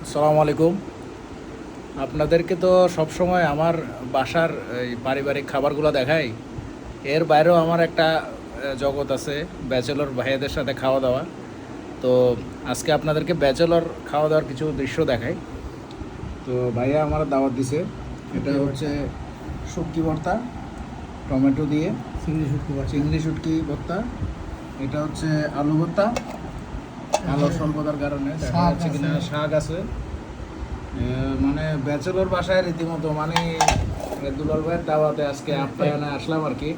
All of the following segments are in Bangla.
আসসালামু আলাইকুম। আপনাদেরকে তো সবসময় আমার বাসার এই পারিবারিক খাবারগুলো দেখাই। এর বাইরেও আমার একটা জগৎ আছে, ব্যাচেলর ভাইয়াদের সাথে খাওয়া দাওয়া। তো আজকে আপনাদেরকে ব্যাচেলর খাওয়া দাওয়ার কিছু দৃশ্য দেখাই। তো ভাইয়া আমার দাওয়াত দিছে। এটা হচ্ছে শুটকি ভর্তা, টমেটো দিয়ে চিংড়ি শুটকি ভর্তা। এটা হচ্ছে আলু ভর্তা, আলোর স্বল্পতার কারণে দেখা যাচ্ছে কিনা শাক আছে। মানে ব্যাচেলর বাসায় রীতিমতো মানে দুলাল ভাইয়ের দাওয়াতে আজকে আপ্যায়নে আসলাম আর কি।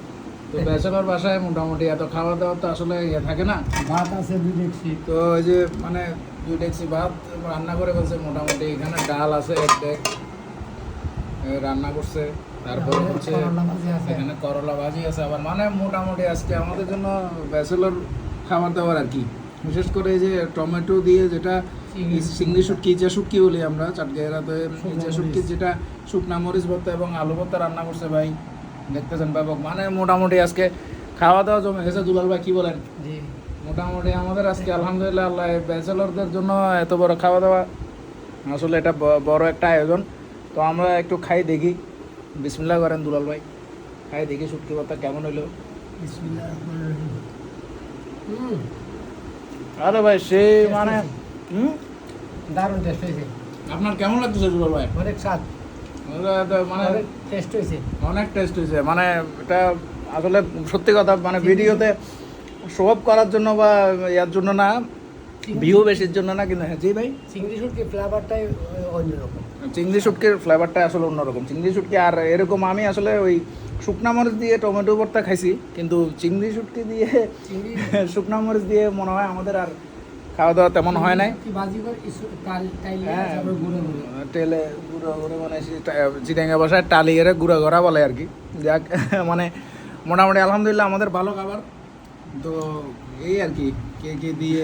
তো ব্যাচেলর বাসায় মোটামুটি এত খাওয়া দাওয়া তো আসলে থাকে না। ভাত আছে 2 ডেকচি, তো ওই যে মানে 2 ডেকচি ভাত রান্না করে ফেলছে মোটামুটি। এখানে ডাল আছে 1 ডেক রান্না করছে। তারপরে হচ্ছে এখানে করলা ভাজি আছে আবার। মানে মোটামুটি আজকে আমাদের জন্য ব্যাচেলর খাবার দাবার আর কি। বিশেষ করে এই যে টমেটো দিয়ে যেটা চিংড়ি শুটকি, ইচা শুটকি বলি আমরা চাটগাঁয়েরাতে, ইচা শুটকি যেটা শুকনা মরিচ ভর্তা এবং আলু ভর্তা রান্না করছে ভাই, দেখতেছেন ব্যাপক। মানে মোটামুটি আজকে খাওয়া দাওয়া জমে গেছে। দুলাল ভাই কি বলেন? জি মোটামুটি আমাদের আজকে আলহামদুলিল্লাহ আল্লাহ ব্যাচেলরদের জন্য এত বড় খাওয়া দাওয়া, আসলে এটা বড় একটা আয়োজন। তো আমরা একটু খাই দেখি। বিসমিল্লাহ করেন দুলাল ভাই, খাই দেখি শুটকি ভর্তা কেমন হইলো। বিসমিল্লাহির রহমানির রহিম। আরে ভাই সে মানে দারুণ টেস্ট হয়েছে। আপনার কেমন লাগতেছে দুলাল ভাই? অনেক স্বাদ, মানে টেস্ট হয়েছে। অনেক টেস্ট হয়েছে। মানে এটা আসলে সত্যি কথা, মানে ভিডিওতে শো অফ করার জন্য বা ইয়ার জন্য না, ভিউ বেশির জন্য না, কিন্তু হ্যাঁ জি ভাই, চিংড়ি শুটকি ফ্লেভারটাই অন্যরকম। চিংড়ি শুটকির ফ্লেভারটা আসলে অন্যরকম। চিংড়ি শুটকি আর এরকম আমি আসলে ওই শুকনা মরিচ দিয়ে টমেটো ভর্তা খাইছি, কিন্তু চিংড়ি শুটকি দিয়ে শুকনা মরিচ দিয়ে মনে হয় আমাদের আর খাওয়া দাওয়া তেমন হয় নাই। হ্যাঁ, তেলে গুঁড়ো করে মানে চিটাঙ্গা ভাষায় টালিয়ে গুঁড়ো করা বলে আর কি। যাক, মানে মোটামুটি আলহামদুলিল্লাহ আমাদের ভালো খাবার। তো এই আর কি, কে কে দিয়ে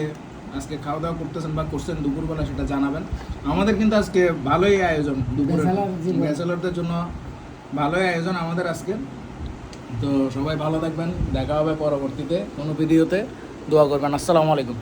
আজকে খাওয়া দাওয়া করতেছেন বা করছেন দুপুরবেলা সেটা জানাবেন। আমাদের কিন্তু আজকে ভালোই আয়োজন, দুপুরে ব্যাচেলরদের জন্য ভালোই আয়োজন আমাদের আজকে। তো সবাই ভালো থাকবেন, দেখা হবে পরবর্তীতে কোনো ভিডিওতে। দোয়া করবেন। আসসালামু আলাইকুম।